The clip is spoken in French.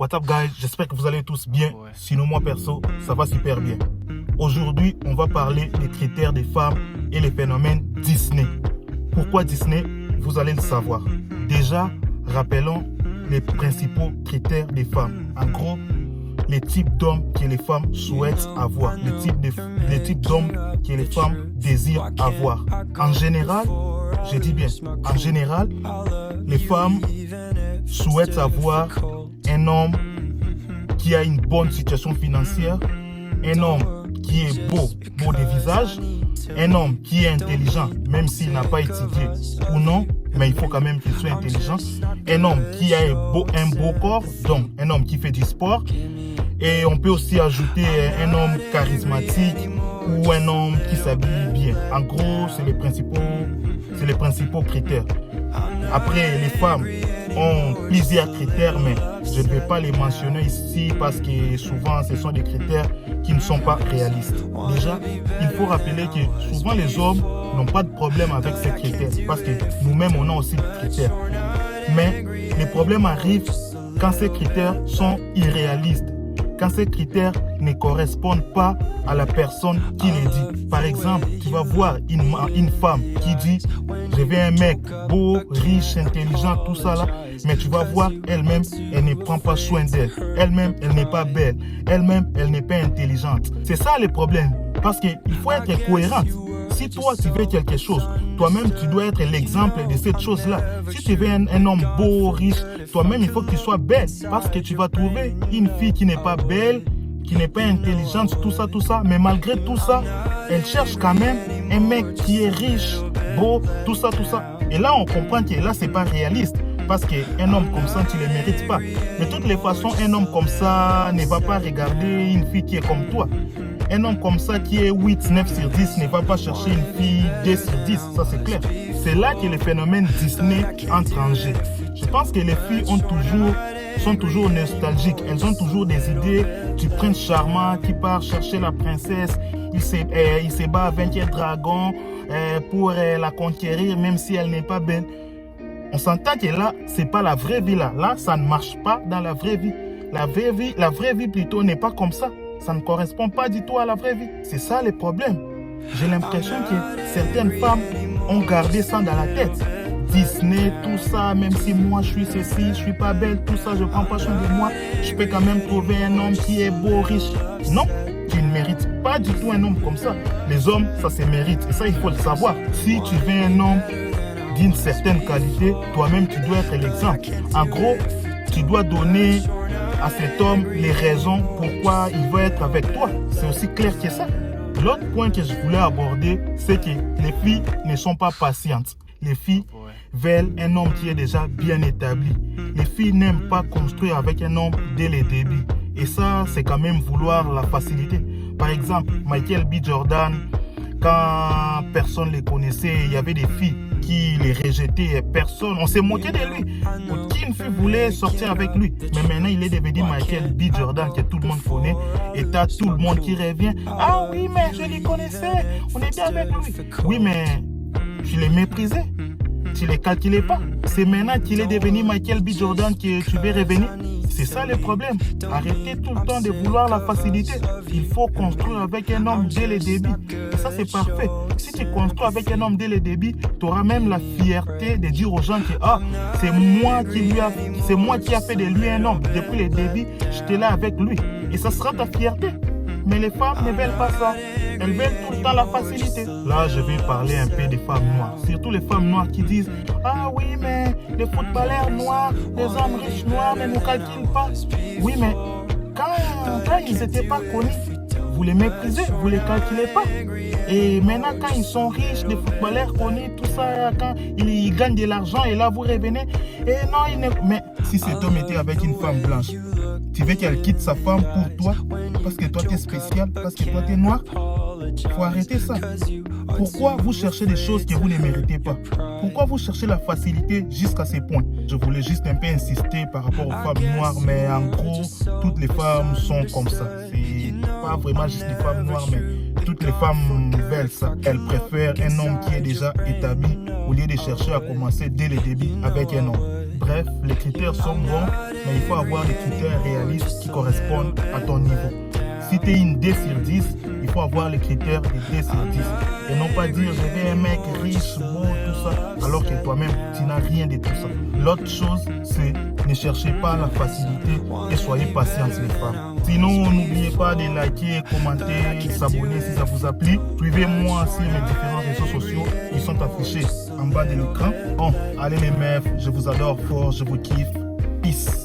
What's up guys, j'espère que vous allez tous bien. Sinon moi perso, ça va super bien. Aujourd'hui, on va parler des critères des femmes et les phénomènes Disney. Pourquoi Disney? Vous allez le savoir. Déjà, rappelons les principaux critères des femmes. En gros, les types d'hommes que les femmes souhaitent avoir, les types d'hommes que les femmes désirent avoir. En général, je dis bien, en général, les femmes souhaitent avoir un homme qui a une bonne situation financière, un homme qui est beau de visage, un homme qui est intelligent, même s'il n'a pas étudié ou non, mais il faut quand même qu'il soit intelligent, un homme qui a un beau corps, donc un homme qui fait du sport, et on peut aussi ajouter un homme charismatique ou un homme qui s'habille bien. En gros, c'est les principaux critères. Après, les femmes ont plusieurs critères, mais je ne vais pas les mentionner ici parce que souvent, ce sont des critères qui ne sont pas réalistes. Déjà, il faut rappeler que souvent, les hommes n'ont pas de problème avec ces critères parce que nous-mêmes, on a aussi des critères. Mais les problèmes arrivent quand ces critères sont irréalistes, quand ces critères ne correspondent pas à la personne qui les dit. Par exemple, tu vas voir une femme qui dit « Je veux un mec beau, riche, intelligent, tout ça là », mais tu vas voir elle-même, elle ne prend pas soin d'elle. Elle-même, elle n'est pas belle. Elle-même, elle n'est pas intelligente. C'est ça le problème, parce qu'il faut être cohérente. Si toi, tu veux quelque chose, toi-même, tu dois être l'exemple de cette chose-là. Si tu veux un homme beau, riche, toi-même, il faut que tu sois belle. Parce que tu vas trouver une fille qui n'est pas belle, qui n'est pas intelligente, tout ça. Mais malgré tout ça, elle cherche quand même un mec qui est riche, beau, tout ça. Et là, on comprend que là, c'est pas réaliste. Parce qu'un homme comme ça, tu ne le mérites pas. De toutes les façons, un homme comme ça ne va pas regarder une fille qui est comme toi. Un homme comme ça qui est 8, 9 sur 10 ne va pas chercher une fille 10 sur 10, ça c'est clair. C'est là que le phénomène Disney entre en jeu. Je pense que les filles sont toujours nostalgiques. Elles ont toujours des idées du prince charmant qui part chercher la princesse. Il se bat avec un dragon pour la conquérir, même si elle n'est pas belle. On s'entend que là, c'est pas la vraie vie là. Là, ça ne marche pas dans la vraie vie. La vraie vie plutôt n'est pas comme ça. Ça ne correspond pas du tout à la vraie vie. C'est ça le problème. J'ai l'impression que certaines femmes ont gardé ça dans la tête. Disney, tout ça, même si moi je suis ceci, je suis pas belle, tout ça, je prends pas soin de moi, je peux quand même trouver un homme qui est beau, riche. Non, tu ne mérites pas du tout un homme comme ça. Les hommes, ça se mérite. Et ça, il faut le savoir. Si tu veux un homme d'une certaine qualité, toi-même, tu dois être l'exemple. En gros, tu dois donner à cet homme les raisons pourquoi il veut être avec toi. C'est aussi clair que ça. L'autre point que je voulais aborder, c'est que les filles ne sont pas patientes. Les filles veulent un homme qui est déjà bien établi. Les filles n'aiment pas construire avec un homme dès le début. Et ça, c'est quand même vouloir la facilité. Par exemple, Michael B. Jordan, quand personne ne les connaissait, il y avait des filles qui les rejetaient, personne, on s'est moqué de lui. Aucune fille voulait sortir avec lui. Mais maintenant, il est devenu Michael B. Jordan que tout le monde connaît. Et t'as tout le monde qui revient. Ah oui, mais je les connaissais, on était avec lui. Oui, mais tu les méprisais. Tu les calculais pas. C'est maintenant qu'il est devenu Michael B. Jordan que tu veux revenir. C'est ça le problème. Arrêtez tout le temps de vouloir la facilité. Il faut construire avec un homme dès le début. Et ça, c'est parfait. Si tu construis avec un homme dès le début, tu auras même la fierté de dire aux gens que c'est moi qui a fait de lui un homme. Depuis le début, j'étais là avec lui. Et ça sera ta fierté. Mais les femmes ne veulent pas ça. Elles veulent tout le temps la facilité. Là, je vais parler un peu des femmes noires. Surtout les femmes noires qui disent « Ah oui, mais les footballeurs noirs, les hommes riches noirs ne nous calculent pas. » Oui, mais quand ils n'étaient pas connus, vous les méprisez, vous ne les calculez pas. Et maintenant, quand ils sont riches, des footballeurs connus, tout ça, quand ils gagnent de l'argent, et là, vous revenez. Et non, mais si cet homme était avec une femme blanche, tu veux qu'elle quitte sa femme pour toi, parce que toi, tu es spécial, parce que toi, tu es noir? Il faut arrêter ça. Pourquoi vous cherchez des choses que vous ne méritez pas? Pourquoi vous cherchez la facilité jusqu'à ces points? Je voulais juste un peu insister par rapport aux femmes noires, mais en gros, toutes les femmes sont comme ça. C'est pas vraiment juste les femmes noires, mais toutes les femmes veulent ça. Elles préfèrent un homme qui est déjà établi au lieu de chercher à commencer dès le début avec un homme. Bref, les critères sont bons, mais il faut avoir des critères réalistes. liste qui correspondent à ton niveau. Si tu es une D sur 10, il faut avoir les critères de D sur 10. Et non pas dire je veux un mec riche, beau, tout ça, alors que toi-même, tu n'as rien de tout ça. L'autre chose, c'est ne cherchez pas la facilité et soyez patients les femmes. Sinon, n'oubliez pas de liker, commenter, s'abonner si ça vous a plu. Suivez-moi sur mes différents réseaux sociaux. Ils sont affichés en bas de l'écran. Bon, allez les meufs, je vous adore fort, je vous kiffe. Peace.